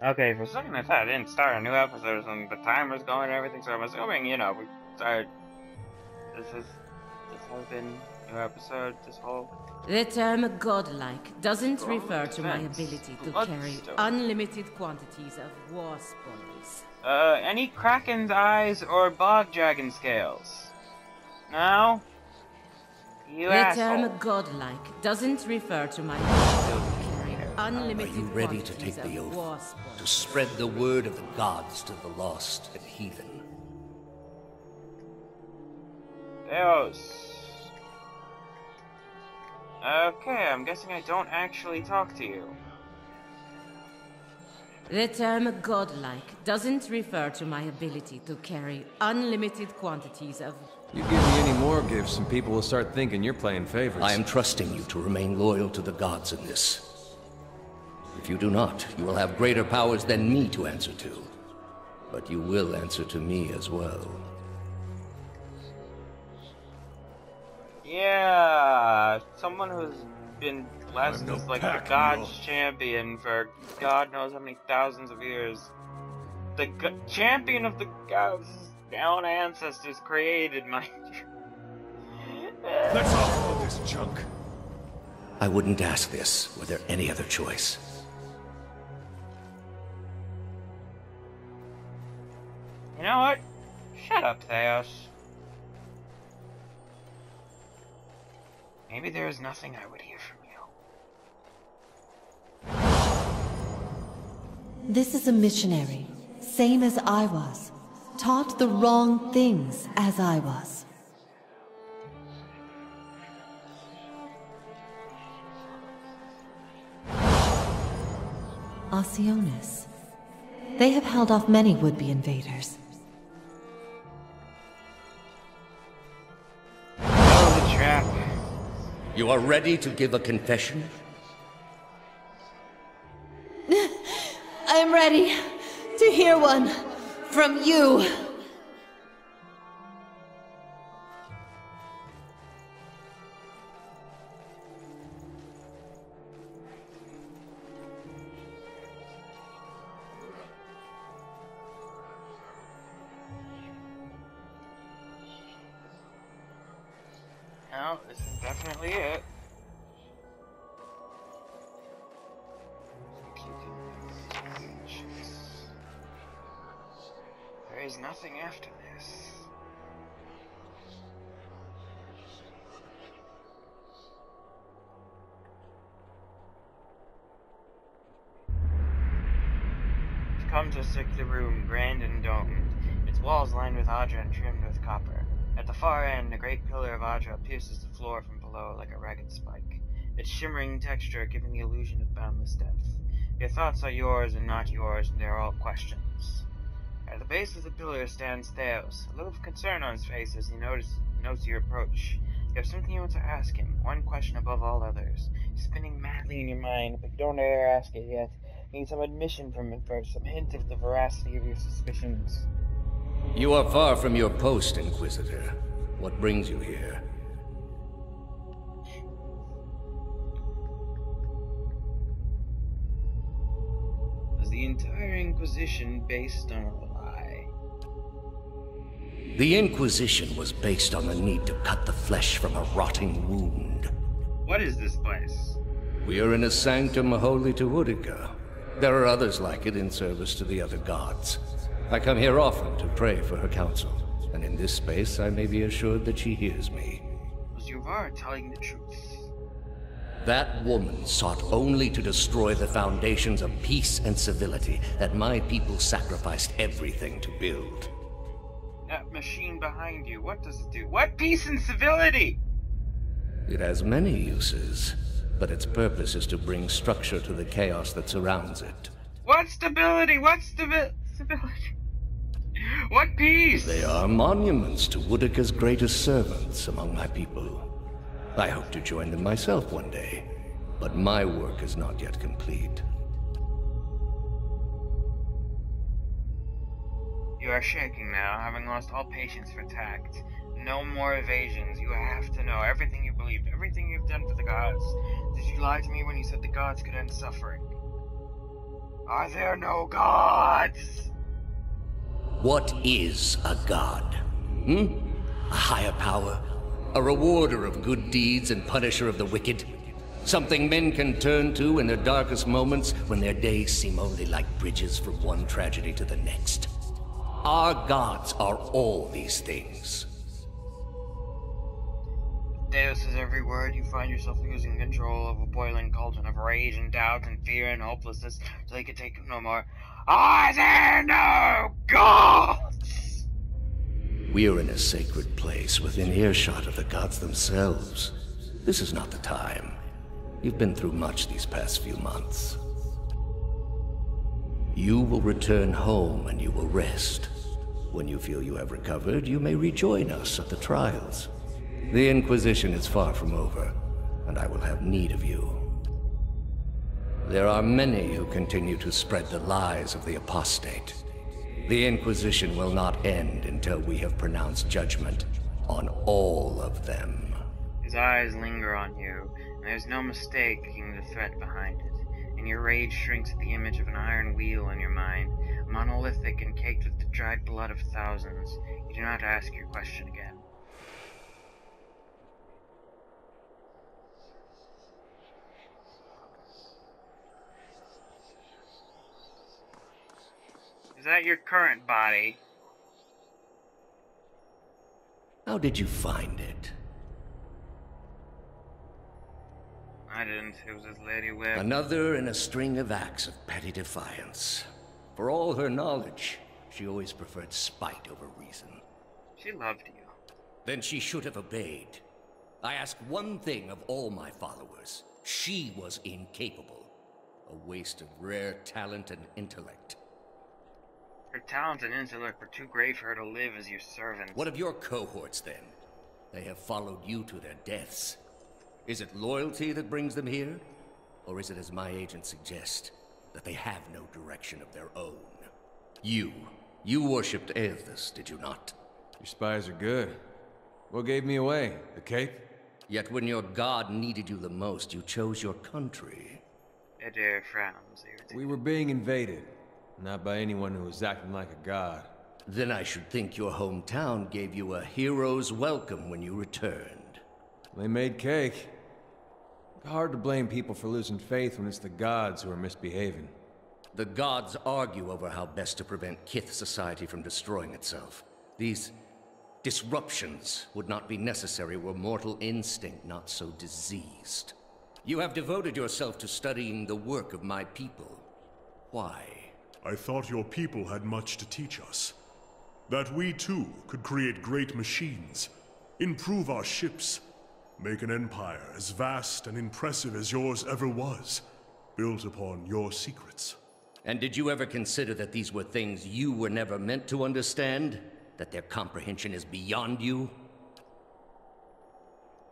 Okay, for a second I thought I didn't start a new episode and the timer's going and everything, so I'm assuming, you know, we started. This has been a new episode, this whole. The term godlike doesn't refer to my Defense. ability to carry Bloodstone. unlimited quantities of war spoils. Any kraken's eyes or bog dragon scales? No? You The asshole. term godlike doesn't refer to my ability to carry unlimited Are you ready to quantities take the of oath? war spoils. To spread the word of the gods to the lost and heathen. Theos. Okay, I'm guessing I don't actually talk to you. The term godlike doesn't refer to my ability to carry unlimited quantities of... You give me any more gifts and people will start thinking you're playing favorites. I am trusting you to remain loyal to the gods in this. If you do not, you will have greater powers than me to answer to. But you will answer to me as well. Yeah, someone who's been blessed I'm as no like the pack God's mule. champion for God knows how many thousands of years. The champion of the gods' own ancestors created, mind you. Let's offload this junk. I wouldn't ask this were there any other choice. You know what? Shut up, Theos. Maybe there is nothing I would hear from you. This is a missionary, same as I was. Taught the wrong things as I was. Oceanus. They have held off many would-be invaders. Oh, the trap. You are ready to give a confession? I'm ready to hear one from you. No, this is definitely it. There is nothing after this. You've come to a circular room, grand and domed. Its walls lined with Audra and trimmed with copper. At the far end, a great pillar of Audra pierces the floor from below like a ragged spike, its shimmering texture giving the illusion of boundless depth. Your thoughts are yours and not yours, and they are all questions. At the base of the pillar stands Theos, a little concern on his face as he notes your approach. You have something you want to ask him, one question above all others, spinning madly in your mind, but you don't dare ask it yet. You need some admission from him first, some hint of the veracity of your suspicions. You are far from your post, Inquisitor. What brings you here? Was the entire Inquisition based on a lie? The Inquisition was based on the need to cut the flesh from a rotting wound. What is this place? We are in a sanctum holy to Utica. There are others like it in service to the other gods. I come here often to pray for her counsel, and in this space I may be assured that she hears me. Was Yuvar telling the truth? That woman sought only to destroy the foundations of peace and civility that my people sacrificed everything to build. That machine behind you, what does it do? What peace and civility? It has many uses, but its purpose is to bring structure to the chaos that surrounds it. What stability? What stability? What peace? They are monuments to Udica's greatest servants among my people. I hope to join them myself one day, but my work is not yet complete. You are shaking now, having lost all patience for tact. No more evasions. You have to know everything you believed, everything you've done for the gods. Did you lie to me when you said the gods could end suffering? Are there no gods? What is a god? A higher power? A rewarder of good deeds and punisher of the wicked? Something men can turn to in their darkest moments when their days seem only like bridges from one tragedy to the next. Our gods are all these things. Deus is every word. You find yourself losing control of a boiling cauldron of rage and doubt and fear and hopelessness till you can take no more. Are there no gods? We are in a sacred place within earshot of the gods themselves. This is not the time. You've been through much these past few months. You will return home and you will rest. When you feel you have recovered, you may rejoin us at the trials. The Inquisition is far from over, and I will have need of you. There are many who continue to spread the lies of the apostate. The Inquisition will not end until we have pronounced judgment on all of them. His eyes linger on you, and there's no mistaking the threat behind it. And your rage shrinks at the image of an iron wheel in your mind, monolithic and caked with the dried blood of thousands. You do not ask your question again. Is that your current body? How did you find it? I didn't. It was his lady whip. Another in a string of acts of petty defiance. For all her knowledge, she always preferred spite over reason. She loved you. Then she should have obeyed. I ask one thing of all my followers. She was incapable. A waste of rare talent and intellect. Her talent and intellect were too great for her to live as your servant. What of your cohorts, then? They have followed you to their deaths. Is it loyalty that brings them here? Or is it, as my agents suggest, that they have no direction of their own? You worshipped Aethys, did you not? Your spies are good. What gave me away? The cape? Yet when your god needed you the most, you chose your country. Adair frowns. We were being invaded. Not by anyone who was acting like a god. Then I should think your hometown gave you a hero's welcome when you returned. They made cake. Hard to blame people for losing faith when it's the gods who are misbehaving. The gods argue over how best to prevent Kith society from destroying itself. These disruptions would not be necessary were mortal instinct not so diseased. You have devoted yourself to studying the work of my people. Why? I thought your people had much to teach us. That we too could create great machines, improve our ships, make an empire as vast and impressive as yours ever was, built upon your secrets. And did you ever consider that these were things you were never meant to understand? That their comprehension is beyond you?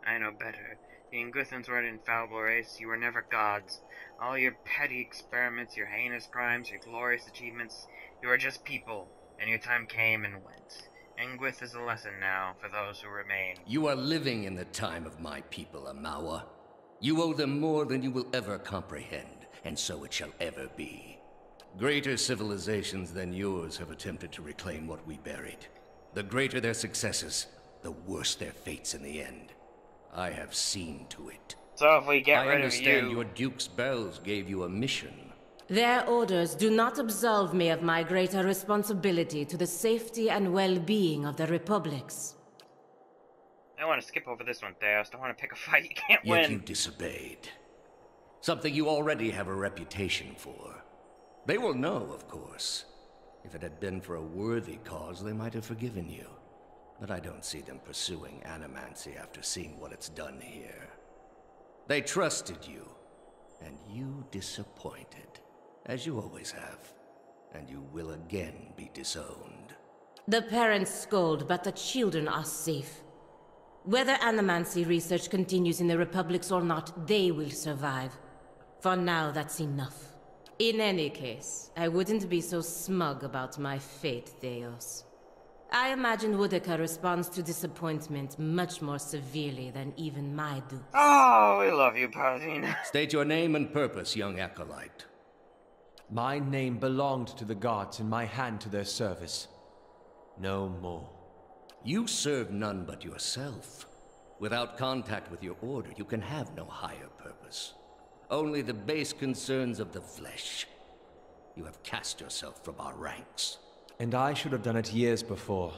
I know better. The Inguithans were an infallible race. You were never gods. All your petty experiments, your heinous crimes, your glorious achievements, you are just people, and your time came and went. Inguith is a lesson now for those who remain. You are living in the time of my people, Amawa. You owe them more than you will ever comprehend, and so it shall ever be. Greater civilizations than yours have attempted to reclaim what we buried. The greater their successes, the worse their fates in the end. I have seen to it. So if we get rid of you... I understand your Duke's bells gave you a mission. Their orders do not absolve me of my greater responsibility to the safety and well-being of the Republics. I want to skip over this one, Theos. I don't want to pick a fight you can't Yet win. you disobeyed. Something you already have a reputation for. They will know, of course. If it had been for a worthy cause, they might have forgiven you. But I don't see them pursuing animancy after seeing what it's done here. They trusted you, and you disappointed, as you always have. And you will again be disowned. The parents scold, but the children are safe. Whether animancy research continues in the Republics or not, they will survive. For now, that's enough. In any case, I wouldn't be so smug about my fate, Theos. I imagine Woodica responds to disappointment much more severely than even my Duke. Oh, we love you, Paladin. State your name and purpose, young acolyte. My name belonged to the gods and my hand to their service. No more. You serve none but yourself. Without contact with your order, you can have no higher purpose. Only the base concerns of the flesh. You have cast yourself from our ranks. And I should have done it years before.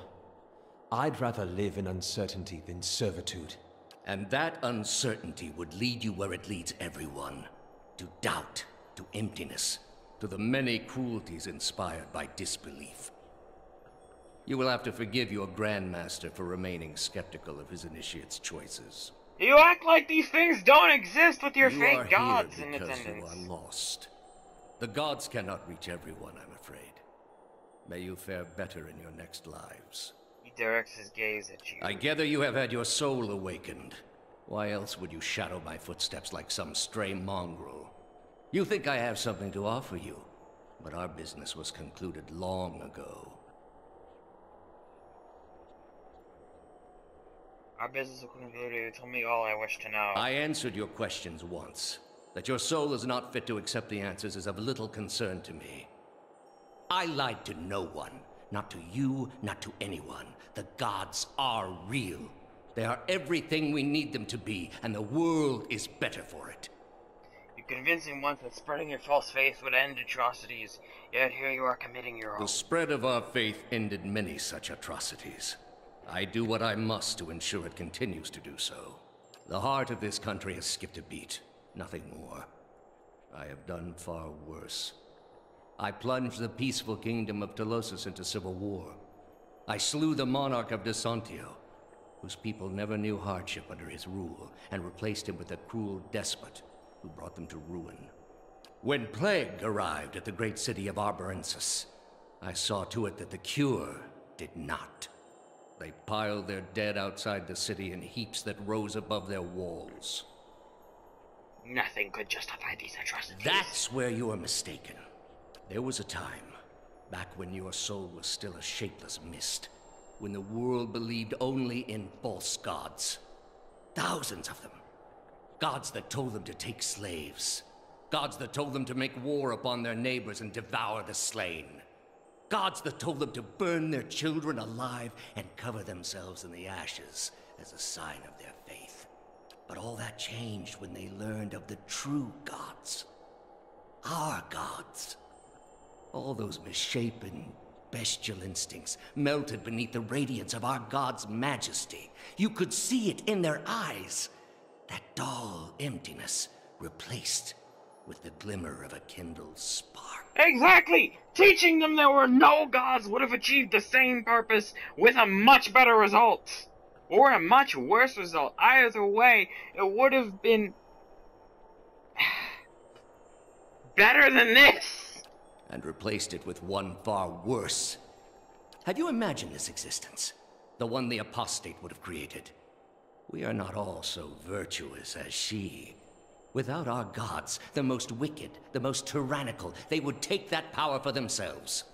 I'd rather live in uncertainty than servitude. And that uncertainty would lead you where it leads everyone. To doubt, to emptiness, to the many cruelties inspired by disbelief. You will have to forgive your Grandmaster for remaining skeptical of his initiate's choices. You act like these things don't exist with your You fake are gods here in because attendance. you are lost. The gods cannot reach everyone, I'm afraid. May you fare better in your next lives. He directs his gaze at you. I gather you have had your soul awakened. Why else would you shadow my footsteps like some stray mongrel? You think I have something to offer you, but our business was concluded long ago. Our business will conclude. You told me all I wish to know. I answered your questions once. That your soul is not fit to accept the answers is of little concern to me. I lied to no one. Not to you, not to anyone. The gods are real. They are everything we need them to be, and the world is better for it. You convinced him once that spreading your false faith would end atrocities, yet here you are committing your own. The spread of our faith ended many such atrocities. I do what I must to ensure it continues to do so. The heart of this country has skipped a beat, nothing more. I have done far worse. I plunged the peaceful kingdom of Telosus into civil war. I slew the monarch of Desantio, whose people never knew hardship under his rule, and replaced him with a cruel despot who brought them to ruin. When plague arrived at the great city of Arborensis, I saw to it that the cure did not. They piled their dead outside the city in heaps that rose above their walls. Nothing could justify these atrocities. That's where you are mistaken. There was a time, back when your soul was still a shapeless mist, when the world believed only in false gods. Thousands of them. Gods that told them to take slaves. Gods that told them to make war upon their neighbors and devour the slain. Gods that told them to burn their children alive and cover themselves in the ashes as a sign of their faith. But all that changed when they learned of the true gods. Our gods. All those misshapen, bestial instincts melted beneath the radiance of our God's majesty. You could see it in their eyes. That dull emptiness replaced with the glimmer of a kindled spark. Exactly! Teaching them there were no gods would have achieved the same purpose with a much better result. Or a much worse result. Either way, it would have been better than this. And replaced it with one far worse. Have you imagined this existence? The one the apostate would have created. We are not all so virtuous as she. Without our gods, the most wicked, the most tyrannical, they would take that power for themselves.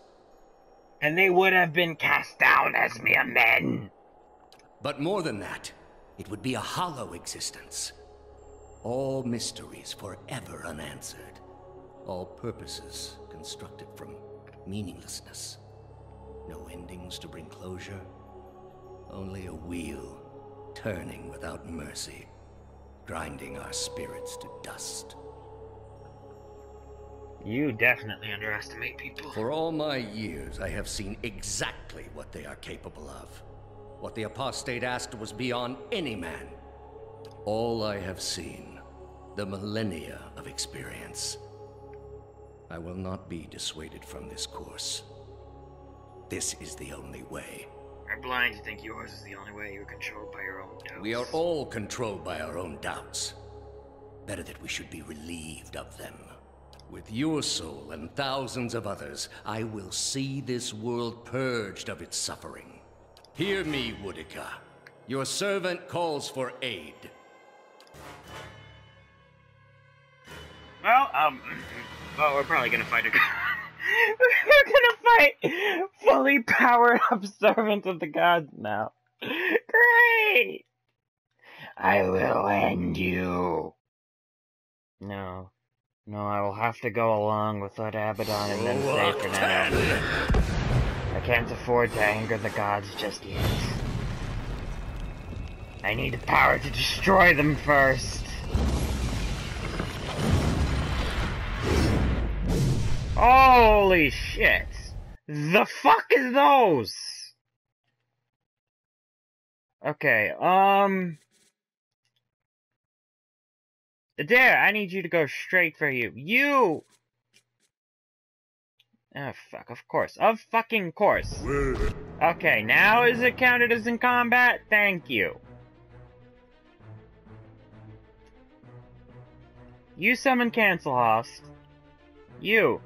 And they would have been cast down as mere men. But more than that, it would be a hollow existence. All mysteries forever unanswered. All purposes constructed from meaninglessness. No endings to bring closure. Only a wheel, turning without mercy. Grinding our spirits to dust. You definitely underestimate people. For all my years, I have seen exactly what they are capable of. What the apostate asked was beyond any man. All I have seen, the millennia of experience. I will not be dissuaded from this course. This is the only way. Are blind to think yours is the only way. You're controlled by your own doubts. We are all controlled by our own doubts. Better that we should be relieved of them. With your soul and thousands of others, I will see this world purged of its suffering. Hear me, Woodica. Your servant calls for aid. Well, we're probably gonna fight a we're gonna fight fully powered up servants of the gods now. Great! I will end you. No. No, I will have to go along with what Abaddon and them say for now. I can't afford to anger the gods just yet. I need the power to destroy them first. Holy shit! The fuck is those? Okay, Adair, I need you to go straight for you. You! Oh, fuck, of course. Of fucking course. Okay, now is it counted as in combat? Thank you. You summon Cancel Host. You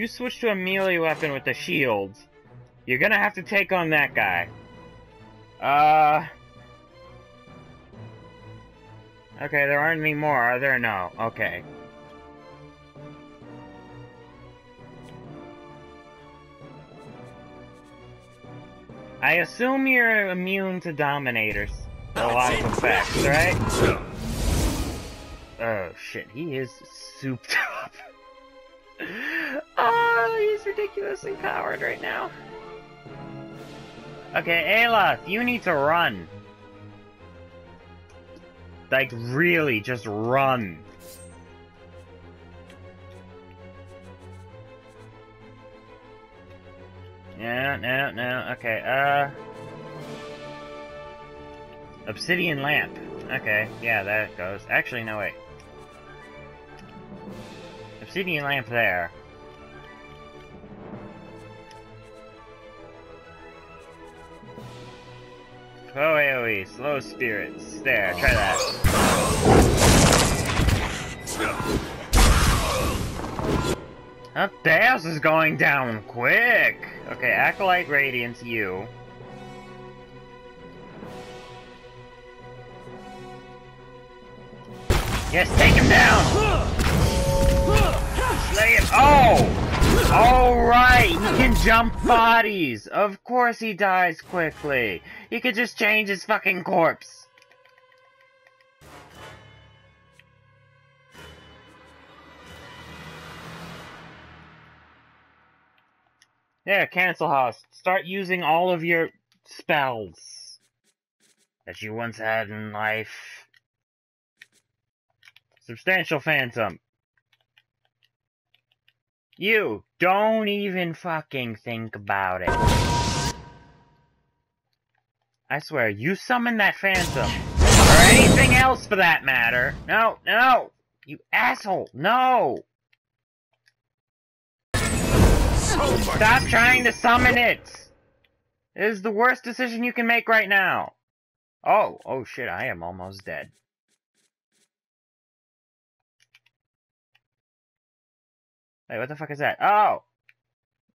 switch to a melee weapon with the shield. You're gonna have to take on that guy. Okay, there aren't any more, are there? No. Okay. I assume you're immune to Dominators. A lot of effects, right? Oh shit, he is souped up. Oh, he's ridiculously powered right now. Okay, Ayla, you need to run. Like, really, just run. No, okay, Obsidian Lamp. Okay, yeah, that goes. Actually, no, wait. Obsidian Lamp there. Oh, AoE, slow spirits. There, try that. Oh, Deus is going down quick! Okay, Acolyte Radiance, you. Yes, take him down! Slay him! Oh! Alright, he can jump bodies! Of course he dies quickly! He could just change his fucking corpse! Yeah, Cancel Host. Start using all of your spells that you once had in life. Substantial Phantom. You, don't even fucking think about it. I swear, you summon that Phantom. Or anything else for that matter. No, no! You asshole, no! Stop trying to summon it! It is the worst decision you can make right now. Oh shit, I am almost dead. Wait, what the fuck is that? Oh!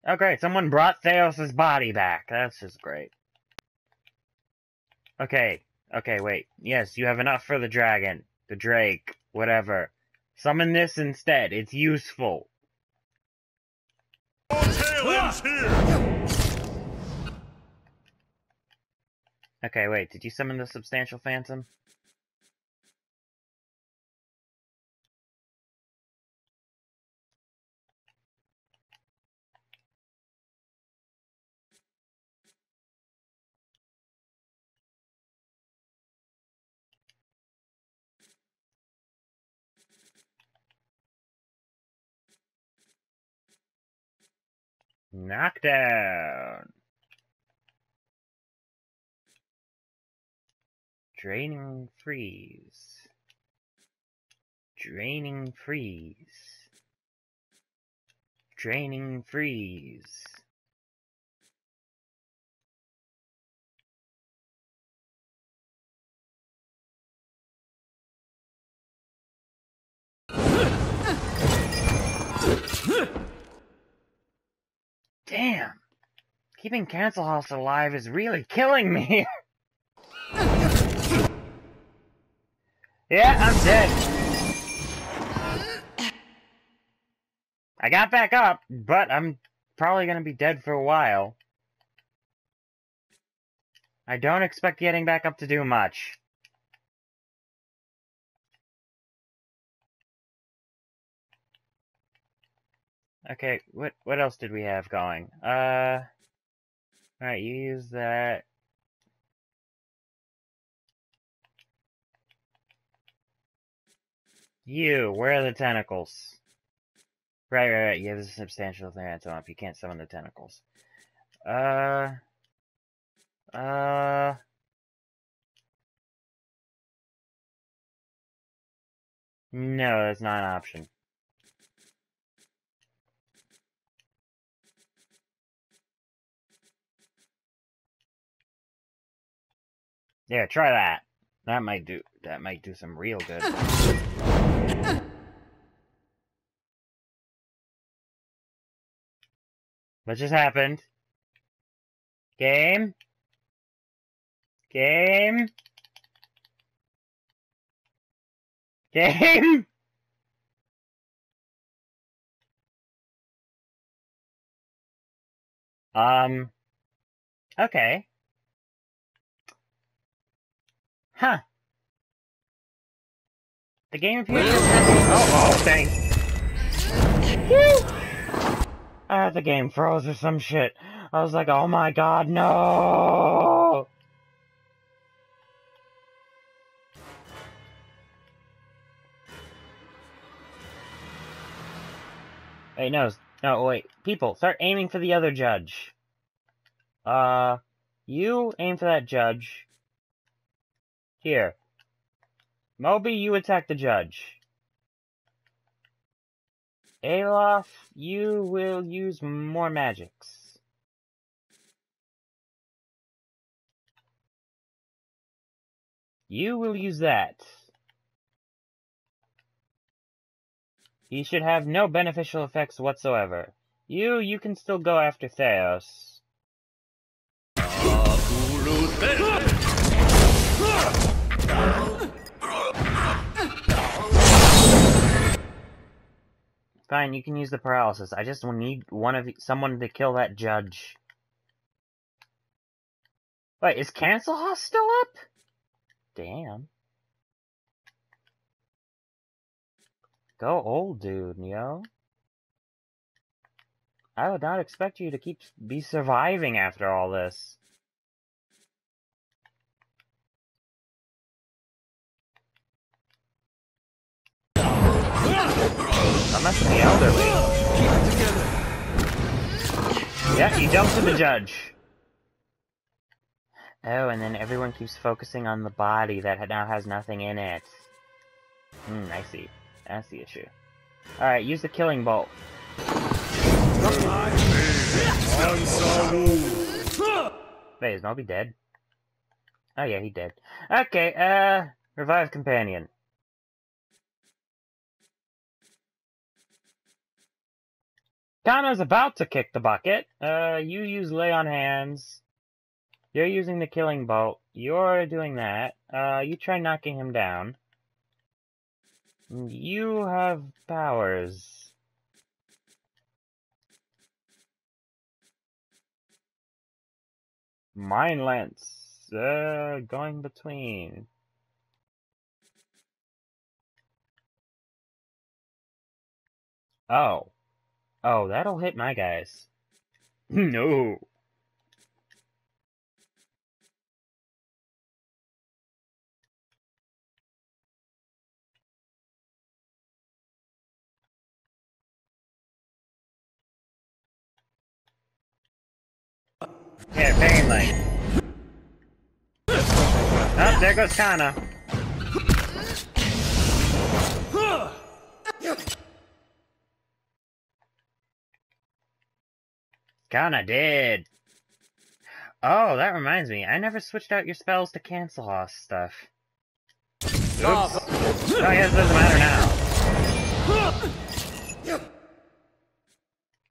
Oh great, someone brought Theos' body back. That's just great. Okay, wait. Yes, you have enough for the dragon. The drake. Whatever. Summon this instead. It's useful. Okay, wait. Did you summon the Substantial Phantom? Knockdown! Draining freeze. Draining freeze. Draining freeze. Damn! Keeping Cancel House alive is really killing me! Yeah, I'm dead. I got back up, but I'm probably gonna be dead for a while. I don't expect getting back up to do much. Okay, what else did we have going? Alright, you use that. Where are the tentacles? Right, you have a substantial threat up. You can't summon the tentacles. No, that's not an option. Yeah, try that. That might do some real good. What just happened? Game? Game? Game? Okay. Huh. The game appears to oh, thanks. The game froze or some shit. I was like, oh my god, no! Hey, no, wait. People, start aiming for the other judge. You aim for that judge. Here. Moby, you attack the judge. Alof, you will use more magics. You will use that. He should have no beneficial effects whatsoever. You can still go after Theos. Fine, you can use the paralysis. I just need someone to kill that judge. Wait, is Cancelhouse still up? Damn. Go old dude, yo. I would not expect you to be surviving after all this. I must be elderly. Keep it together. Yeah, you jump to the judge. Oh, and then everyone keeps focusing on the body that now has nothing in it. I see. That's the issue. Alright, use the killing bolt. Wait, is Moby dead? Oh yeah, he dead. Okay, revive companion. Kana's about to kick the bucket. You use lay on hands. You're using the killing bolt. You're doing that. You try knocking him down. You have powers. Mind lance. Going between. Oh. Oh, that'll hit my guys. No. Yeah, pain lane. Oh, there goes Kana. Kana dead. Oh, that reminds me. I never switched out your spells to cancel off stuff. Oops. Oh, yes, it doesn't matter now.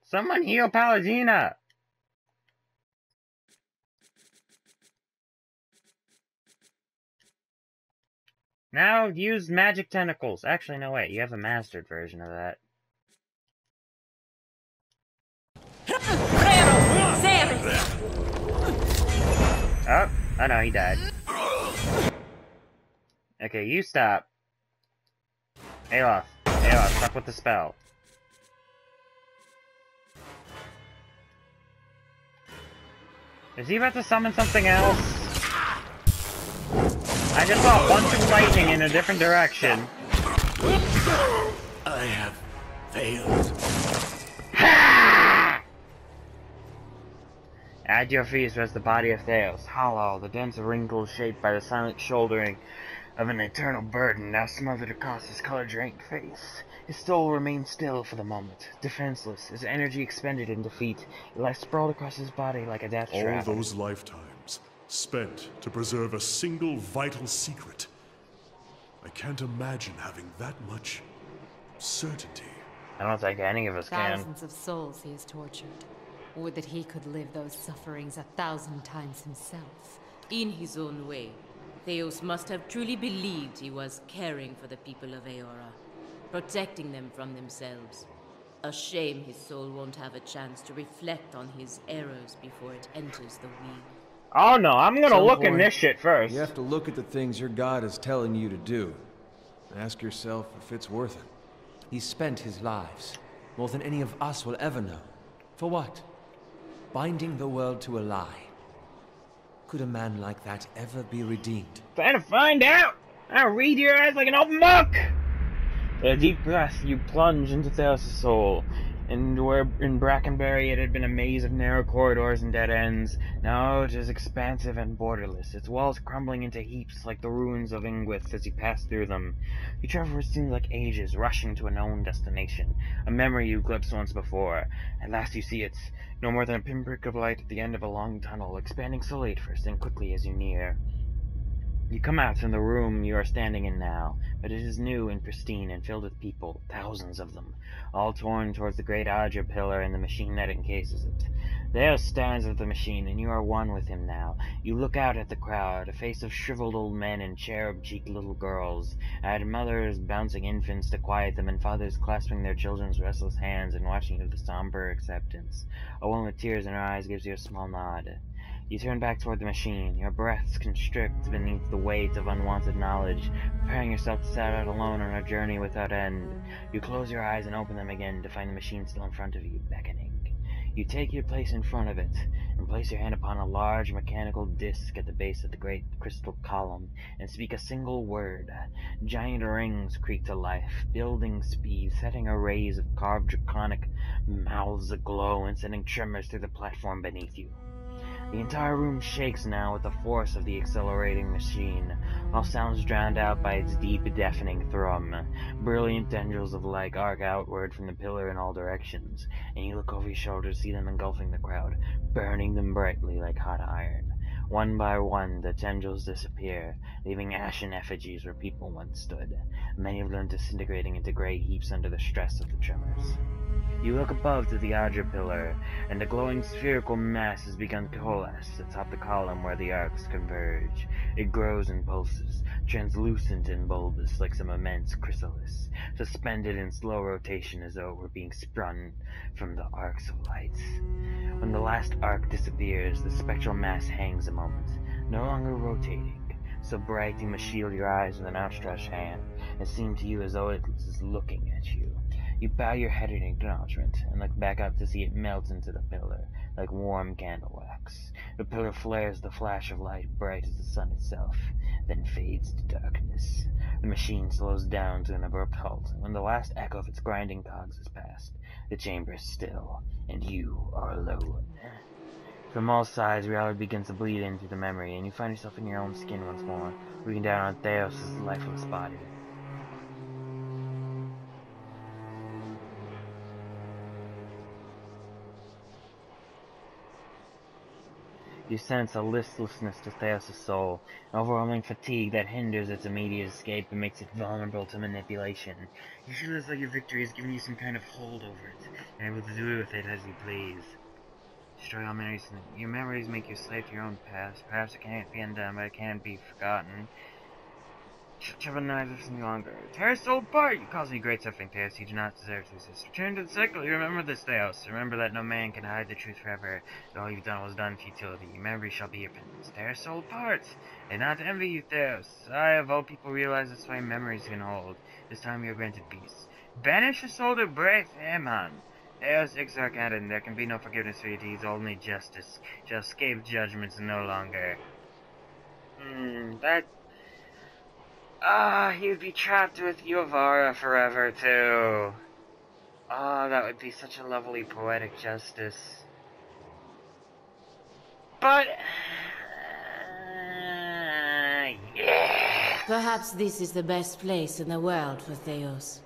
Someone heal Palladina. Now use magic tentacles. Actually, no, wait. You have a mastered version of that. Oh no, he died. Okay, you stop. Alof, stop with the spell. Is he about to summon something else? I just saw a bunch of lightning in a different direction. I have failed. At your feet rests the body of Theos, hollow, the dense wrinkles shaped by the silent shouldering of an eternal burden now smothered across his color-drained face. His soul remained still for the moment, defenseless, his energy expended in defeat. It lies sprawled across his body like a death trap. All those lifetimes spent to preserve a single vital secret. I can't imagine having that much certainty. I don't think any of us can. Thousands of souls he has tortured. Would that he could live those sufferings 1,000 times himself. In his own way, Theos must have truly believed he was caring for the people of Aora, protecting them from themselves. A shame his soul won't have a chance to reflect on his errors before it enters the wheel. Oh no, I'm gonna Some look in point, this shit first. You have to look at the things your god is telling you to do. And ask yourself if it's worth it. He's spent his lives, more than any of us will ever know. For what? Binding the world to a lie. Could a man like that ever be redeemed? Trying to find out! I'll read your eyes like an open book! With a deep breath, you plunge into Theos' soul. And where in Brackenberry it had been a maze of narrow corridors and dead ends, now it is expansive and borderless, its walls crumbling into heaps like the ruins of Ingwith as you pass through them. You travel what seems like ages, rushing to a known destination, a memory you glimpsed once before. At last you see it, no more than a pinprick of light at the end of a long tunnel, expanding slowly at first and quickly as you near. You come out from the room you are standing in now, but it is new and pristine and filled with people, thousands of them, all torn towards the great Adra pillar and the machine that encases it. There stands at the machine, and you are one with him now. You look out at the crowd, a face of shriveled old men and cherub-cheeked little girls, at mothers bouncing infants to quiet them, and fathers clasping their children's restless hands and watching with a somber acceptance. A woman with tears in her eyes gives you a small nod. You turn back toward the machine, your breaths constrict beneath the weight of unwanted knowledge, preparing yourself to set out alone on a journey without end. You close your eyes and open them again to find the machine still in front of you, beckoning. You take your place in front of it, and place your hand upon a large mechanical disc at the base of the great crystal column, and speak a single word. Giant rings creak to life, building speed, setting arrays of carved draconic mouths aglow, and sending tremors through the platform beneath you. The entire room shakes now with the force of the accelerating machine, all sounds drowned out by its deep, deafening thrum. Brilliant tendrils of light arc outward from the pillar in all directions, and you look over your shoulder to see them engulfing the crowd, burning them brightly like hot iron. One by one, the tendrils disappear, leaving ashen effigies where people once stood, many of them disintegrating into gray heaps under the stress of the tremors. You look above to the Adra pillar, and a glowing spherical mass has begun to coalesce atop the column where the arcs converge. It grows and pulses, translucent and bulbous like some immense chrysalis, suspended in slow rotation as though it were being sprung from the arcs of light. When the last arc disappears, the spectral mass hangs a moment, no longer rotating, so bright you must shield your eyes with an outstretched hand. It seemed to you as though it was looking at you. You bow your head in acknowledgement, and look back up to see it melt into the pillar, like warm candle wax. The pillar flares the flash of light bright as the sun itself, then fades to darkness. The machine slows down to an abrupt halt, and when the last echo of its grinding cogs has passed, the chamber is still, and you are alone. From all sides, reality begins to bleed into the memory, and you find yourself in your own skin once more, looking down on Theos' lifeless body. You sense a listlessness to Theos' soul, an overwhelming fatigue that hinders its immediate escape and makes it vulnerable to manipulation. You feel as though your victory has given you some kind of hold over it, and able to do with it as you please. Destroy all memories. Your memories make you a slave to your own past. Perhaps it can't be undone, but it can't be forgotten. Trouble neither any longer. Tear us all apart! You cause me great suffering, Theos. You do not deserve to exist. Return to the cycle. You remember this, Theos. Remember that no man can hide the truth forever. That all you've done was done in futility. Your memory shall be your penance. Tear us all apart! And not to envy you, Theos. I, of all people, realize this way memories can hold. This time you are granted peace. Banish the soul to breath, Aemon. Theos Ixarcaden, there can be no forgiveness for your deeds, only justice. Shall escape judgments no longer. He'd be trapped with Yuvara forever, too. That would be such a lovely poetic justice. But... yeah! Perhaps this is the best place in the world for Theos.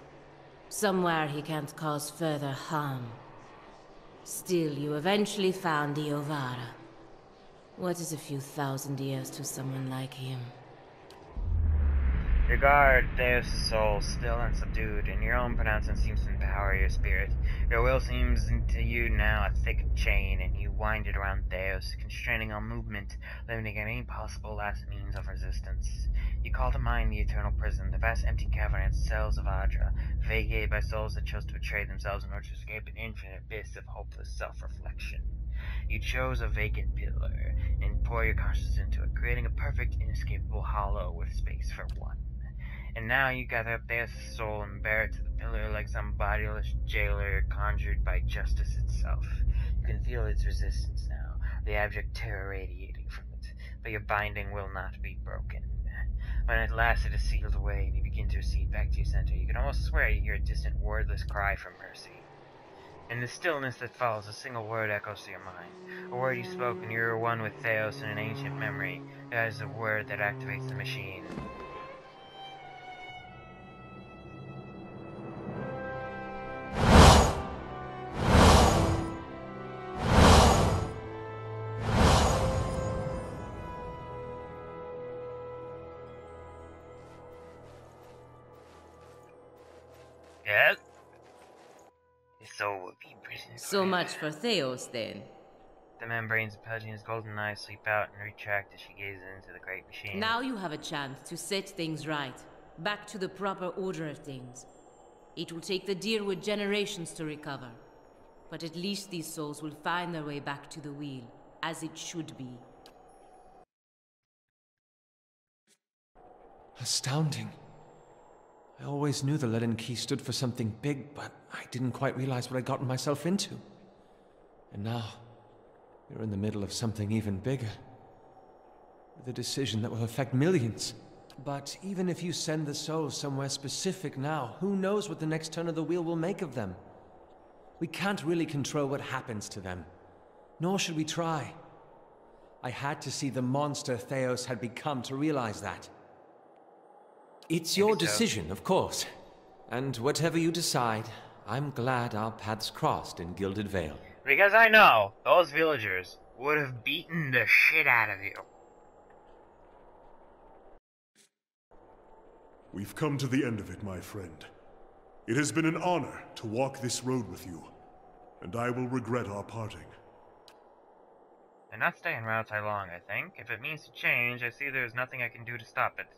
Somewhere he can't cause further harm. Still, you eventually found the Ovara. What is a few thousand years to someone like him? Your guard, Theos' soul, still and subdued, and your own pronouncement seems to empower your spirit. Your will seems to you now a thick chain, and you wind it around Theos, constraining all movement, limiting any possible last means of resistance. You call to mind the eternal prison, the vast empty cavernous cells of Adra, vacated by souls that chose to betray themselves in order to escape an infinite abyss of hopeless self-reflection. You chose a vacant pillar, and pour your consciousness into it, creating a perfect, inescapable hollow with space for one. And now you gather up Theos' soul and bear it to the pillar like some bodiless jailer conjured by justice itself. You can feel its resistance now, the abject terror radiating from it, but your binding will not be broken. When at last it is sealed away and you begin to recede back to your center, you can almost swear you hear a distant wordless cry for mercy. In the stillness that follows, a single word echoes to your mind. A word you spoke when you were one with Theos in an ancient memory. That is the word that activates the machine. Yes? His soul will be imprisoned. So much for Theos, then. The membranes of Pelgian's golden eyes sweep out and retract as she gazes into the great machine. Now you have a chance to set things right, back to the proper order of things. It will take the Deerwood generations to recover, but at least these souls will find their way back to the wheel, as it should be. Astounding. I always knew the Leaden Key stood for something big, but I didn't quite realize what I'd gotten myself into. And now, you're in the middle of something even bigger. With a decision that will affect millions. But even if you send the souls somewhere specific now, who knows what the next turn of the wheel will make of them? We can't really control what happens to them. Nor should we try. I had to see the monster Theos had become to realize that. It's your decision, of course. And whatever you decide, I'm glad our paths crossed in Gilded Vale. Because I know those villagers would have beaten the shit out of you. We've come to the end of it, my friend. It has been an honor to walk this road with you, and I will regret our parting. They're not staying Rautai long, I think. If it means to change, I see there's nothing I can do to stop it.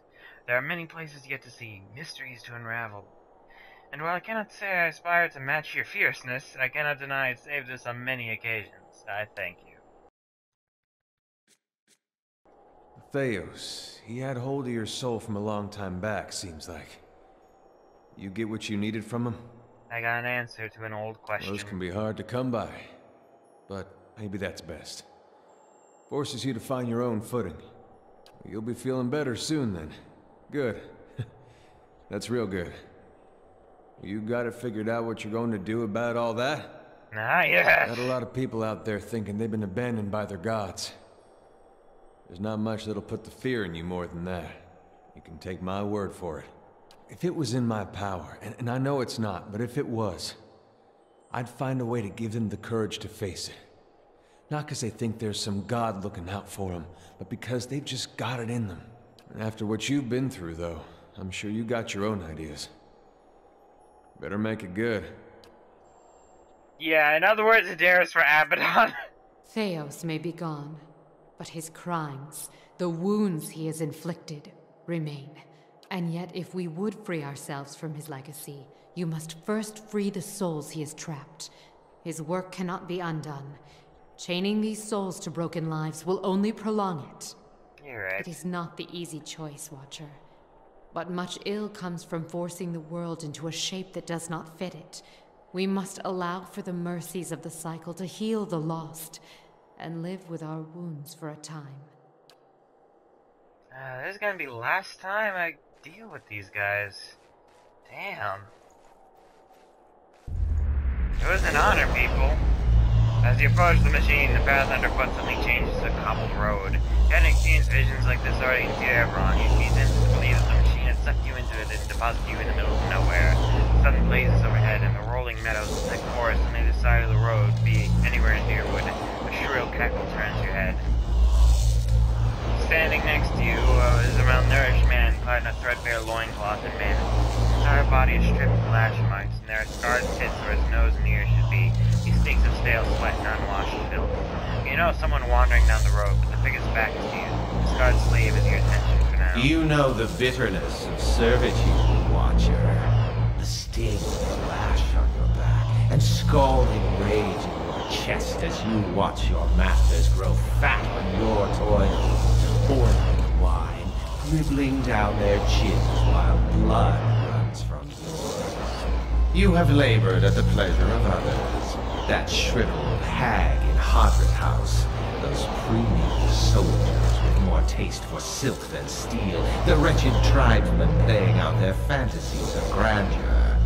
There are many places yet to see, mysteries to unravel. And while I cannot say I aspire to match your fierceness, I cannot deny it saved us on many occasions. I thank you. Theos, he had hold of your soul from a long time back, seems like. You get what you needed from him? I got an answer to an old question. Those can be hard to come by, but maybe that's best. Forces you to find your own footing. You'll be feeling better soon then. Good. That's real good. You got it figured out what you're going to do about all that? Not yet. Got a lot of people out there thinking they've been abandoned by their gods. There's not much that'll put the fear in you more than that. You can take my word for it. If it was in my power, and I know it's not, but if it was, I'd find a way to give them the courage to face it. Not because they think there's some god looking out for them, but because they've just got it in them. And after what you've been through, though, I'm sure you got your own ideas. Better make it good. Yeah, in other words, Adaris for Abaddon. Theos may be gone, but his crimes, the wounds he has inflicted, remain. And yet, if we would free ourselves from his legacy, you must first free the souls he has trapped. His work cannot be undone. Chaining these souls to broken lives will only prolong it. You're right. It is not the easy choice, Watcher. But much ill comes from forcing the world into a shape that does not fit it. We must allow for the mercies of the cycle to heal the lost, and live with our wounds for a time. This is gonna be the last time I deal with these guys. Damn. It was an honor, people. As you approach the machine, the path underfoot suddenly changes to a cobbled road. You hadn't experienced visions like this already in Eberron. You'd be tempted to believe that the machine had sucked you into it and deposited you in the middle of nowhere. Sudden blazes overhead and the rolling meadows and thick forest on either side of the road be anywhere in Deerwood. A shrill cackle turns your head. Standing next to you is a malnourished man clad in a threadbare loincloth and man. His entire body is stripped with lash marks, and there are scarred pits where his nose and ears should be. He stinks of stale sweat and unwashed filth. You know someone wandering down the road, but the figure's back to you. The scarred slave is your attention for now. You know the bitterness of servitude, Watcher. The sting of the lash on your back, and scalding rage in your chest as you watch your masters grow fat on your toils, boiling wine, dribbling down their chins while blood runs from yours. You have labored at the pleasure of others. That shriveled hag in Hadrit House, those premium soldiers with more taste for silk than steel, the wretched tribesmen playing out their fantasies of grandeur.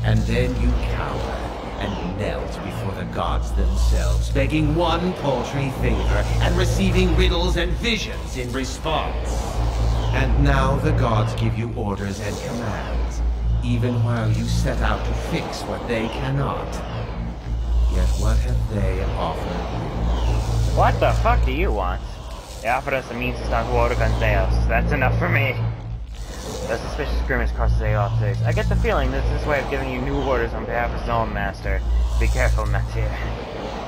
And then you cowered and knelt before the gods themselves, begging one paltry favor and receiving riddles and visions in response. And now the gods give you orders and commands, even while you set out to fix what they cannot. Yet what have they offered you? What the fuck do you want? They offered us a means to stop Wodok and Theos. That's enough for me. The suspicious grimace crosses Aelof's face. I get the feeling this is his way of giving you new orders on behalf of his own master. Be careful, Natir.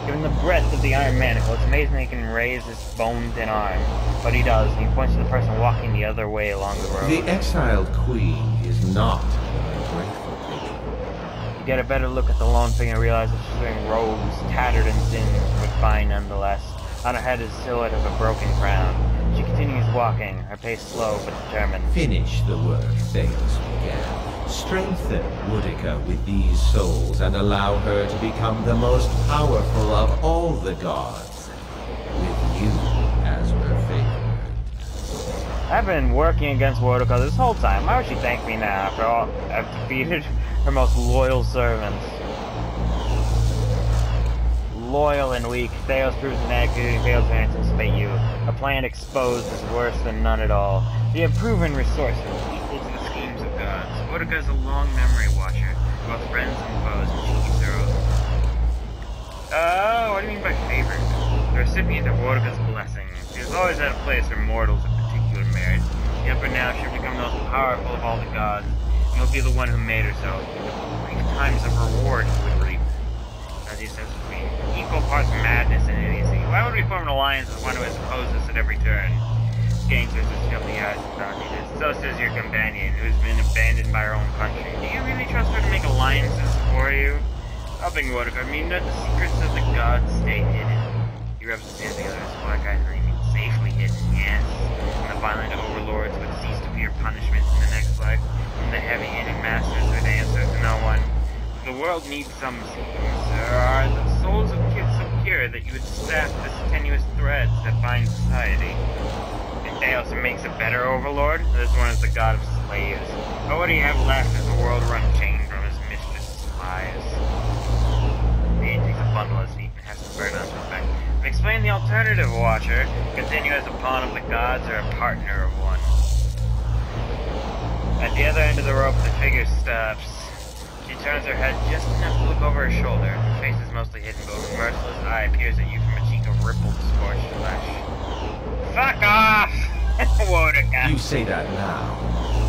Given the breadth of the iron manacle, it's amazing he can raise his bone-thin arm. But he does, and he points to the person walking the other way along the road. The exiled queen is not an ungrateful patron. You get a better look at the lone figure and realize that she's wearing robes, tattered and singed, but fine nonetheless. On her head is the silhouette of a broken crown. She continues walking, her pace slow but determined. Finish the work Theos began. Strengthen Woodica with these souls and allow her to become the most powerful of all the gods, with you as her favorite. I've been working against Wodok this whole time. Why would she thank me now after all I've defeated her most loyal servants? Loyal and weak, Theos proves inadequate and fails to anticipate you. A plan exposed is worse than none at all. You have proven resourceful, equal to the schemes of gods. Wodok is a long memory watcher, both friends and foes, and she keeps her oath. What do you mean by favored? The recipient of Wodok's blessing. She has always had a place for mortals of particular merit. Yet for now she will become the most powerful of all the gods, and will be the one who made her so. Lifetimes of reward he would reap. As he says with me, equal parts madness and idiocy. Why would we form an alliance with one who has opposed us at every turn? Gangsters with filthy eyes and sausages. So says your companion, who has been abandoned by her own country. Do you really trust her to make alliances for you? Helping Wodok, I mean that the secrets of the gods stay hidden. You rub some hands together as black eyes and mean safely hidden, yes. And the violent overlords would cease to fear punishment in the next life, and the heavy-handed masters would answer to no one. The world needs some schemes. Are the souls of kids so pure that you would snap the tenuous threads that bind society? And Theos makes a better overlord? This one is the god of slaves. But what do you have left as the world run chained from his mistress' lies? The takes a bundle of feet and has to burn onto his back. But explain the alternative, Watcher. Continue as a pawn of the gods or a partner of one. At the other end of the rope, the figure stops. She turns her head just enough to look over her shoulder. Her face is mostly hidden, but a merciless eye peers at you from a cheek of rippled, scorched flesh. Fuck off! Wodok. You say that now,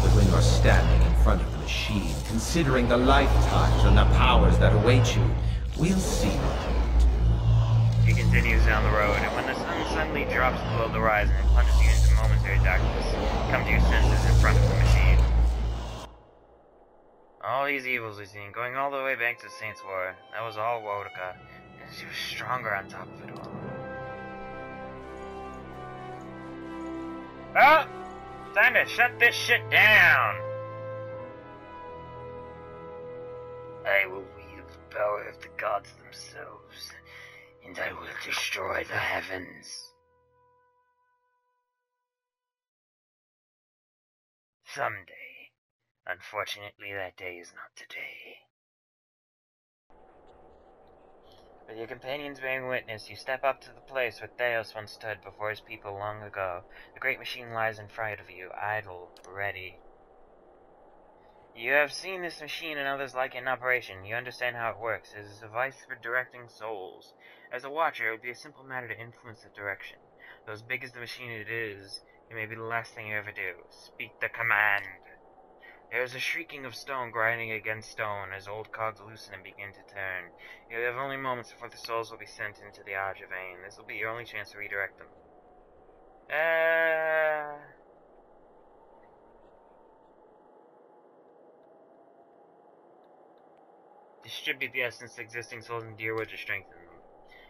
but when you're standing in front of the machine, considering the lifetimes and the powers that await you, we'll see what you do. He continues down the road, and when the sun suddenly drops below the horizon and plunges you into momentary darkness, come to your senses in front of the machine. All these evils we've seen, going all the way back to Saints' War, that was all Wodok, and she was stronger on top of it all. Oh! Time to shut this shit down! I will weave the power of the gods themselves, and I will destroy the heavens. Someday. Unfortunately, that day is not today. With your companions bearing witness, you step up to the place where Theos once stood before his people long ago. The great machine lies in front of you, idle, ready. You have seen this machine and others like it in operation. You understand how it works. It is a device for directing souls. As a watcher, it would be a simple matter to influence the direction. Though as big as the machine it is, it may be the last thing you ever do. Speak the command. There is a shrieking of stone grinding against stone as old cogs loosen and begin to turn. You have only moments before the souls will be sent into the Aja vein. This will be your only chance to redirect them. Distribute the essence to existing souls in Deerwood to strengthen them.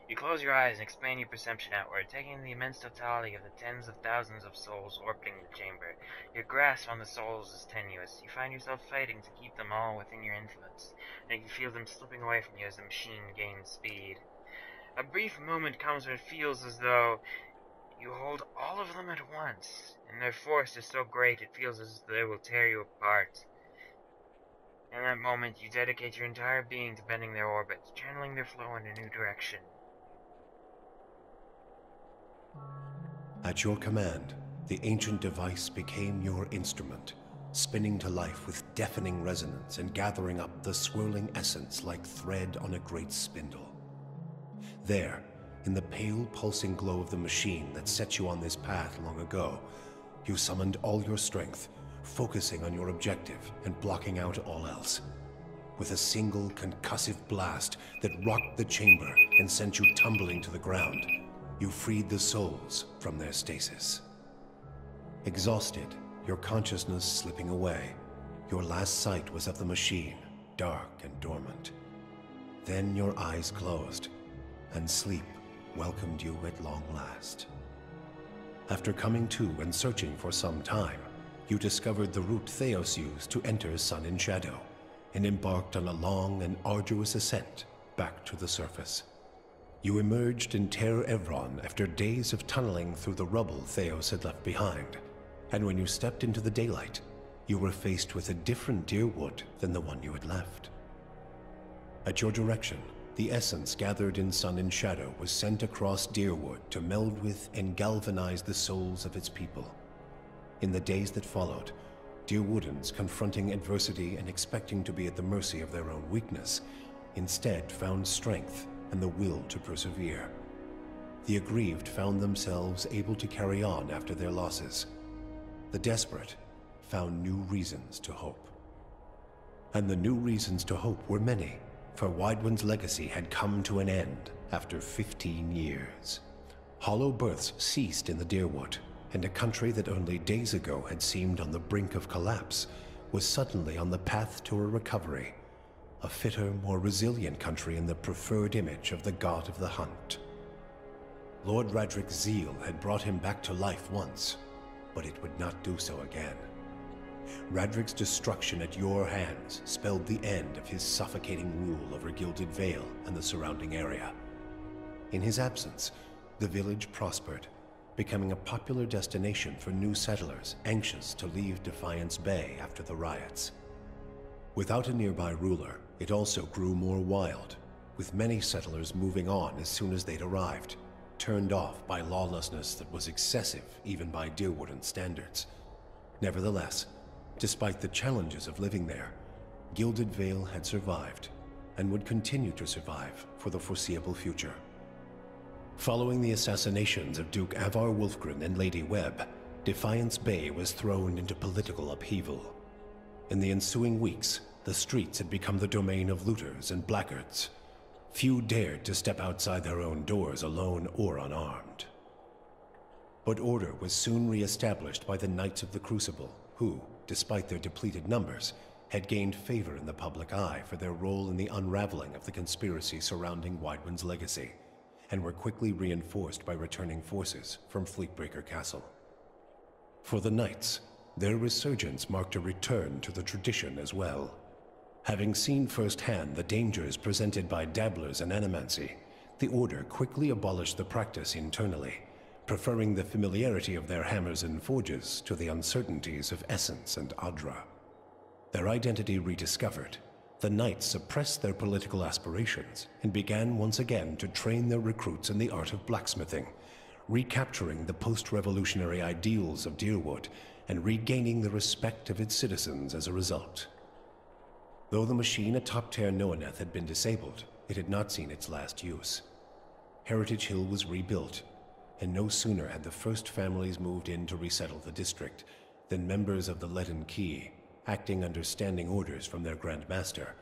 You close your eyes and expand your perception outward, taking in the immense totality of the tens of thousands of souls orbiting the chamber. Your grasp on the souls is tenuous. You find yourself fighting to keep them all within your influence, and you feel them slipping away from you as the machine gains speed. A brief moment comes when it feels as though you hold all of them at once, and their force is so great it feels as though they will tear you apart. In that moment, you dedicate your entire being to bending their orbits, channeling their flow in a new direction. At your command, the ancient device became your instrument, spinning to life with deafening resonance and gathering up the swirling essence like thread on a great spindle. There, in the pale, pulsing glow of the machine that set you on this path long ago, you summoned all your strength, focusing on your objective and blocking out all else. With a single concussive blast that rocked the chamber and sent you tumbling to the ground, you freed the souls from their stasis. Exhausted, your consciousness slipping away, your last sight was of the machine, dark and dormant. Then your eyes closed, and sleep welcomed you at long last. After coming to and searching for some time, you discovered the route Theos used to enter Sun and Shadow, and embarked on a long and arduous ascent back to the surface. You emerged in Ter Evron after days of tunneling through the rubble Theos had left behind, and when you stepped into the daylight, you were faced with a different Deerwood than the one you had left. At your direction, the essence gathered in Sun and Shadow was sent across Deerwood to meld with and galvanize the souls of its people. In the days that followed, Deerwoodans, confronting adversity and expecting to be at the mercy of their own weakness, instead found strength and the will to persevere. The aggrieved found themselves able to carry on after their losses. The desperate found new reasons to hope. And the new reasons to hope were many, for Widewind's legacy had come to an end after 15 years. Hollow births ceased in the Deerwood, and a country that only days ago had seemed on the brink of collapse was suddenly on the path to a recovery, a fitter, more resilient country in the preferred image of the god of the hunt. Lord Radric's zeal had brought him back to life once, but it would not do so again. Radric's destruction at your hands spelled the end of his suffocating rule over Gilded Vale and the surrounding area. In his absence, the village prospered, becoming a popular destination for new settlers anxious to leave Defiance Bay after the riots. Without a nearby ruler, it also grew more wild, with many settlers moving on as soon as they'd arrived, turned off by lawlessness that was excessive even by Deerwoodan standards. Nevertheless, despite the challenges of living there, Gilded Vale had survived, and would continue to survive for the foreseeable future. Following the assassinations of Duke Avar Wolfgren and Lady Webb, Defiance Bay was thrown into political upheaval. In the ensuing weeks, the streets had become the domain of looters and blackguards. Few dared to step outside their own doors alone or unarmed. But order was soon re-established by the Knights of the Crucible, who, despite their depleted numbers, had gained favor in the public eye for their role in the unraveling of the conspiracy surrounding Widewind's legacy, and were quickly reinforced by returning forces from Fleetbreaker Castle. For the Knights, their resurgence marked a return to the tradition as well. Having seen firsthand the dangers presented by dabblers in animancy, the Order quickly abolished the practice internally, preferring the familiarity of their hammers and forges to the uncertainties of Essence and Adra. Their identity rediscovered, the Knights suppressed their political aspirations and began once again to train their recruits in the art of blacksmithing, recapturing the post-revolutionary ideals of Deerwood and regaining the respect of its citizens as a result. Though the machine atop Ter Noaneth had been disabled, it had not seen its last use. Heritage Hill was rebuilt, and no sooner had the first families moved in to resettle the district than members of the Leaden Key, acting under standing orders from their Grand Master,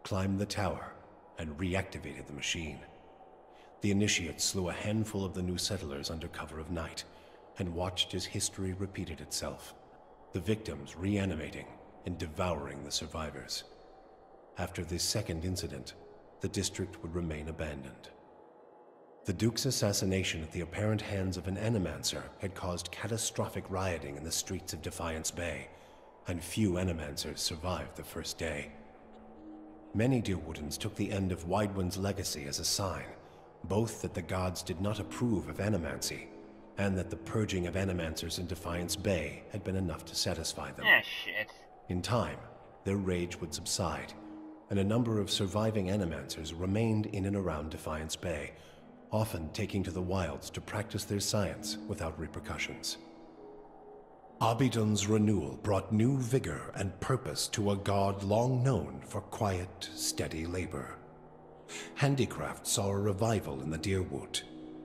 climbed the tower and reactivated the machine. The initiates slew a handful of the new settlers under cover of night, and watched as history repeated itself, the victims reanimating and devouring the survivors. After this second incident, the district would remain abandoned. The Duke's assassination at the apparent hands of an animancer had caused catastrophic rioting in the streets of Defiance Bay, and few animancers survived the first day. Many Deerwoodans took the end of Widewind's legacy as a sign, both that the gods did not approve of animancy, and that the purging of animancers in Defiance Bay had been enough to satisfy them. Ah, shit. In time, their rage would subside, and a number of surviving animancers remained in and around Defiance Bay, often taking to the wilds to practice their science without repercussions. Abidun's renewal brought new vigor and purpose to a god long known for quiet, steady labor. Handicraft saw a revival in the Deerwood,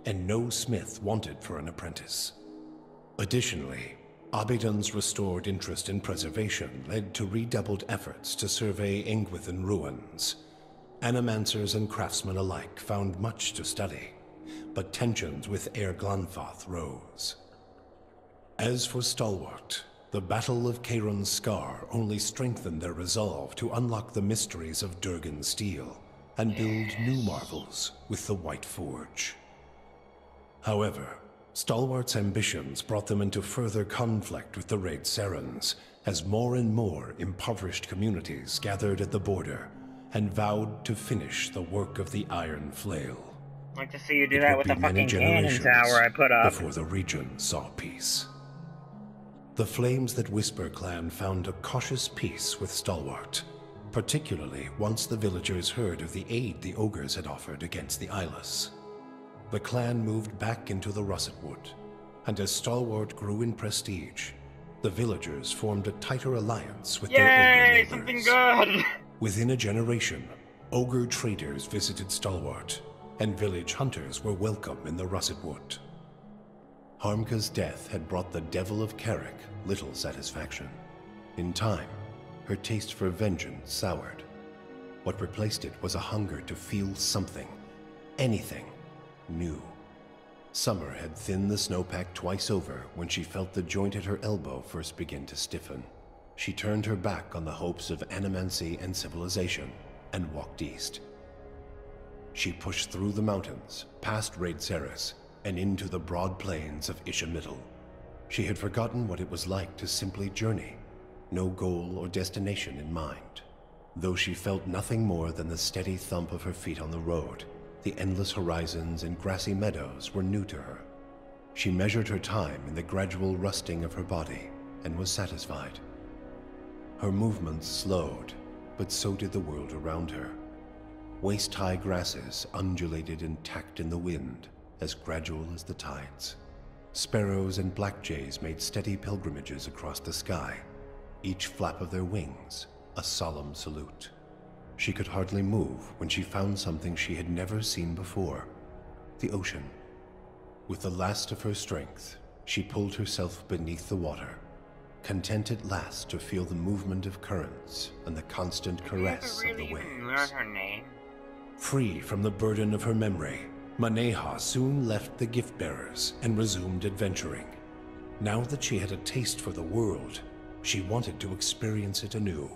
and no smith wanted for an apprentice. Additionally, Abidun's restored interest in preservation led to redoubled efforts to survey Engwithan ruins. Animancers and craftsmen alike found much to study, but tensions with Air Glanfath rose. As for Stalwart, the Battle of Kairon's Scar only strengthened their resolve to unlock the mysteries of Durgan steel and build new marvels with the White Forge. However, Stalwart's ambitions brought them into further conflict with the Raid Serens, as more and more impoverished communities gathered at the border and vowed to finish the work of the Iron Flail. I'd like to see you do that with the fucking cannon tower I put up. Before the region saw peace. The Flames That Whisper clan found a cautious peace with Stalwart, particularly once the villagers heard of the aid the ogres had offered against the Eyeless. The clan moved back into the Russet Wood, and as Stalwart grew in prestige, the villagers formed a tighter alliance with their ogre neighbors. Something good! Within a generation, ogre traders visited Stalwart, and village hunters were welcome in the Russet Wood. Harmka's death had brought the Devil of Carrick little satisfaction. In time, her taste for vengeance soured. What replaced it was a hunger to feel something, anything, new. Summer had thinned the snowpack twice over when she felt the joint at her elbow first begin to stiffen. She turned her back on the hopes of animancy and civilization and walked east. She pushed through the mountains, past Raid Ceres, and into the broad plains of Ishamiddle. She had forgotten what it was like to simply journey, no goal or destination in mind. Though she felt nothing more than the steady thump of her feet on the road, the endless horizons and grassy meadows were new to her. She measured her time in the gradual rusting of her body and was satisfied. Her movements slowed, but so did the world around her. Waist-high grasses undulated and tacked in the wind, as gradual as the tides. Sparrows and blackjays made steady pilgrimages across the sky, each flap of their wings a solemn salute. She could hardly move when she found something she had never seen before, the ocean. With the last of her strength, she pulled herself beneath the water, content at last to feel the movement of currents and the constant caress of the waves. Learn her name? Free from the burden of her memory, Maneha soon left the gift-bearers and resumed adventuring. Now that she had a taste for the world, she wanted to experience it anew.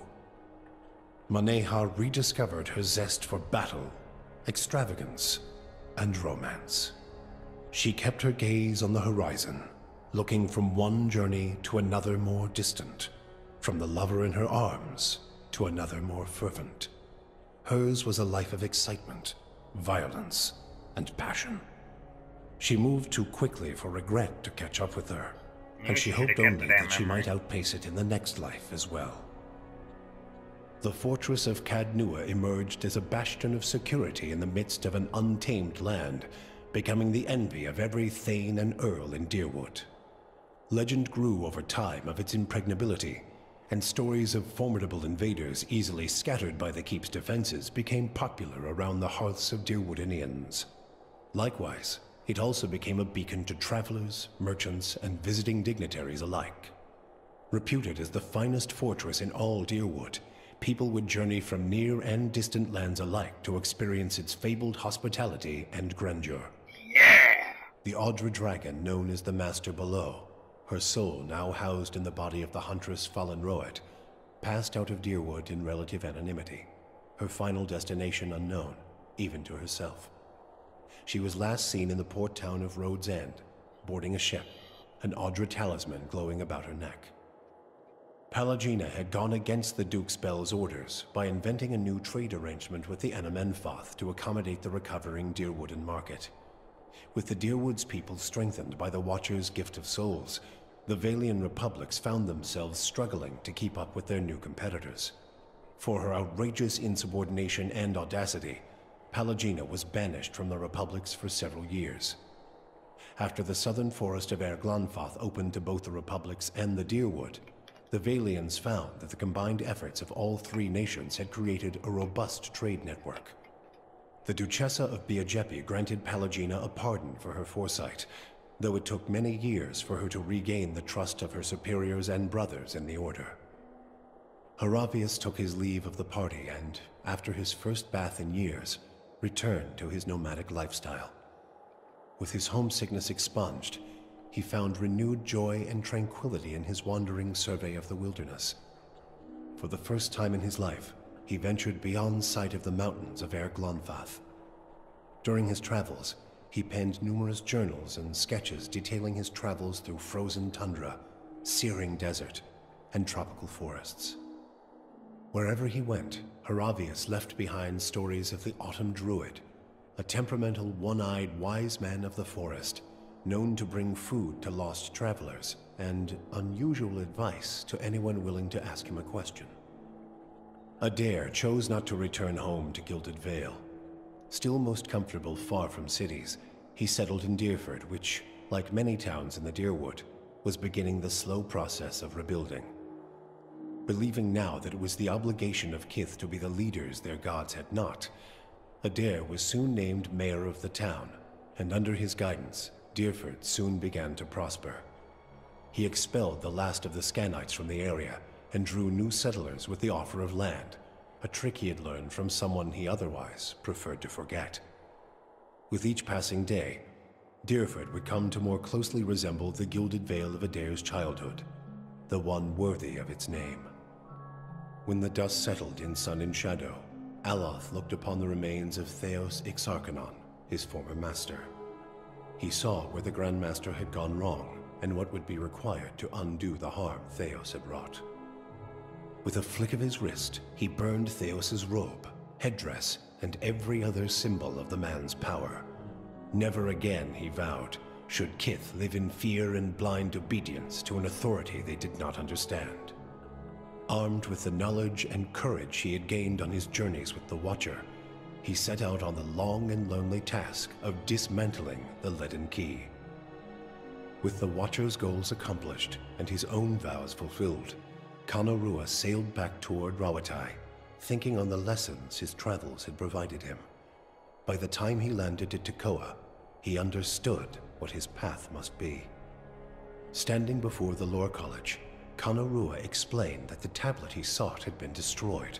Maneha rediscovered her zest for battle, extravagance, and romance. She kept her gaze on the horizon, looking from one journey to another more distant, from the lover in her arms to another more fervent. Hers was a life of excitement, violence, and passion. She moved too quickly for regret to catch up with her, and she hoped only that she might outpace it in the next life as well. The fortress of Cadnua emerged as a bastion of security in the midst of an untamed land, becoming the envy of every thane and earl in Deerwood. Legend grew over time of its impregnability, and stories of formidable invaders easily scattered by the keep's defenses became popular around the hearths of Deerwoodinians. Likewise, it also became a beacon to travelers, merchants, and visiting dignitaries alike. Reputed as the finest fortress in all Deerwood, people would journey from near and distant lands alike to experience its fabled hospitality and grandeur. Yeah! The Audra dragon known as the Master Below, her soul now housed in the body of the huntress Fallen Roet, passed out of Deerwood in relative anonymity, her final destination unknown, even to herself. She was last seen in the port town of Rhodes End, boarding a ship, an Audra talisman glowing about her neck. Palagina had gone against the Duke's Bell's orders by inventing a new trade arrangement with the Anamenfoth to accommodate the recovering Deerwooden market. With the Deerwood's people strengthened by the Watcher's gift of souls, the Valian republics found themselves struggling to keep up with their new competitors. For her outrageous insubordination and audacity, Palagina was banished from the republics for several years. After the southern forest of Erglonfoth opened to both the republics and the Deerwood, the Valians found that the combined efforts of all three nations had created a robust trade network. The Duchessa of Biajepi granted Palagina a pardon for her foresight, though it took many years for her to regain the trust of her superiors and brothers in the Order. Haravius took his leave of the party and, after his first bath in years, returned to his nomadic lifestyle. With his homesickness expunged, he found renewed joy and tranquility in his wandering survey of the wilderness. For the first time in his life, he ventured beyond sight of the mountains of Erglonfoth. During his travels, he penned numerous journals and sketches detailing his travels through frozen tundra, searing desert, and tropical forests. Wherever he went, Haravius left behind stories of the Autumn Druid, a temperamental, one-eyed wise man of the forest, known to bring food to lost travelers, and unusual advice to anyone willing to ask him a question. Adair chose not to return home to Gilded Vale. Still most comfortable far from cities, he settled in Deerford, which, like many towns in the Deerwood, was beginning the slow process of rebuilding. Believing now that it was the obligation of Kith to be the leaders their gods had not, Adair was soon named mayor of the town, and under his guidance, Deerford soon began to prosper. He expelled the last of the Scanites from the area and drew new settlers with the offer of land, a trick he had learned from someone he otherwise preferred to forget. With each passing day, Deerford would come to more closely resemble the Gilded Vale of Adair's childhood, the one worthy of its name. When the dust settled in sun and shadow, Aloth looked upon the remains of Theos Ixarchanon, his former master. He saw where the Grand Master had gone wrong and what would be required to undo the harm Theos had wrought. With a flick of his wrist, he burned Theos's robe, headdress, and every other symbol of the man's power. Never again, he vowed, should Kith live in fear and blind obedience to an authority they did not understand. Armed with the knowledge and courage he had gained on his journeys with the Watcher, he set out on the long and lonely task of dismantling the Leaden Key. With the Watcher's goals accomplished and his own vows fulfilled, Kanarua sailed back toward Rawatai, thinking on the lessons his travels had provided him. By the time he landed at Tekoa, he understood what his path must be. Standing before the Lore College, Kanarua explained that the tablet he sought had been destroyed,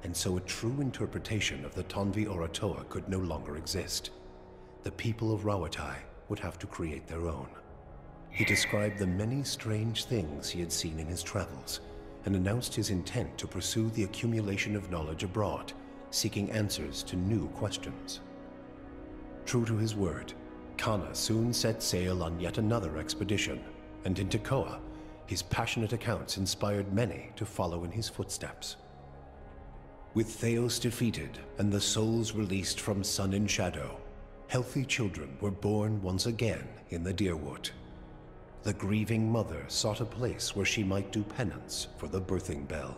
and so a true interpretation of the Tonvi Oratoa could no longer exist. The people of Rawatai would have to create their own. He described the many strange things he had seen in his travels, and announced his intent to pursue the accumulation of knowledge abroad, seeking answers to new questions. True to his word, Kana soon set sail on yet another expedition, and in Tekoa, his passionate accounts inspired many to follow in his footsteps. With Theos defeated and the souls released from Sun and Shadow, healthy children were born once again in the Deerwood. The grieving mother sought a place where she might do penance for the birthing bell.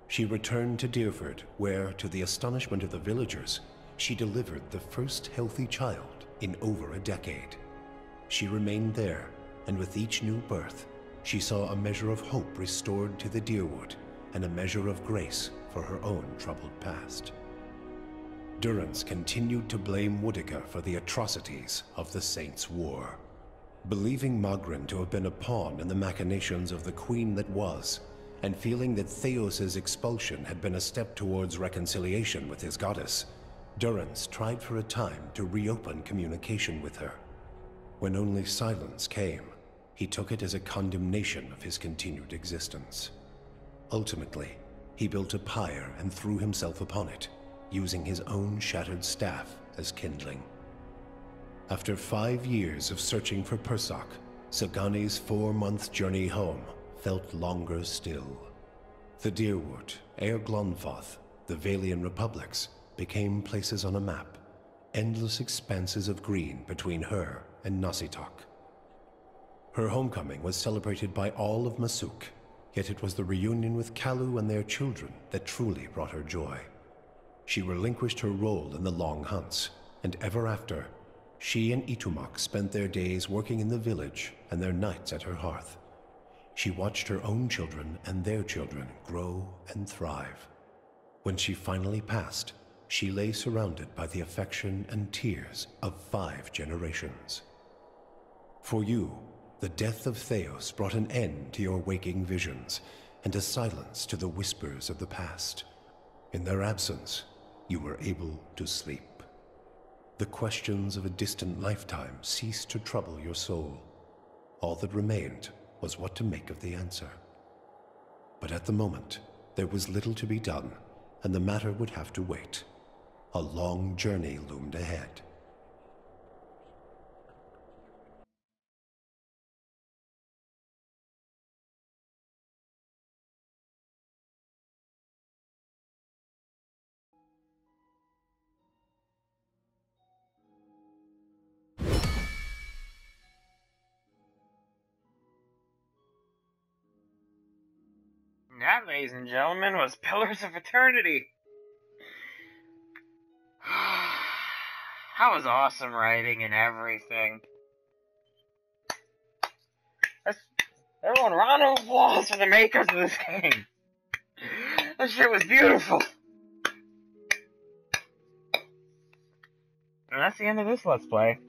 She returned to Deerford, where, to the astonishment of the villagers, she delivered the first healthy child in over a decade. She remained there, and with each new birth, she saw a measure of hope restored to the Deerwood, and a measure of grace for her own troubled past. Durrance continued to blame Woodica for the atrocities of the Saints' War. Believing Magrin to have been a pawn in the machinations of the Queen that was, and feeling that Theos' expulsion had been a step towards reconciliation with his goddess, Durrance tried for a time to reopen communication with her. When only silence came, he took it as a condemnation of his continued existence. Ultimately, he built a pyre and threw himself upon it, using his own shattered staff as kindling. After 5 years of searching for Persoc, Sagani's 4-month journey home felt longer still. The Deerwood, Air Glonfoth, the Valian Republics became places on a map, endless expanses of green between her and Nasitok. Her homecoming was celebrated by all of Masuk, yet it was the reunion with Kalu and their children that truly brought her joy. She relinquished her role in the long hunts, and ever after, she and Itumak spent their days working in the village and their nights at her hearth. She watched her own children and their children grow and thrive. When she finally passed, she lay surrounded by the affection and tears of 5 generations. For you, the death of Theos brought an end to your waking visions and a silence to the whispers of the past. In their absence, you were able to sleep. The questions of a distant lifetime ceased to trouble your soul. All that remained was what to make of the answer. But at the moment, there was little to be done, and the matter would have to wait. A long journey loomed ahead. That, ladies and gentlemen, was Pillars of Eternity. That was awesome writing and everything. Everyone, round of applause for the makers of this game. That shit was beautiful. And that's the end of this Let's Play.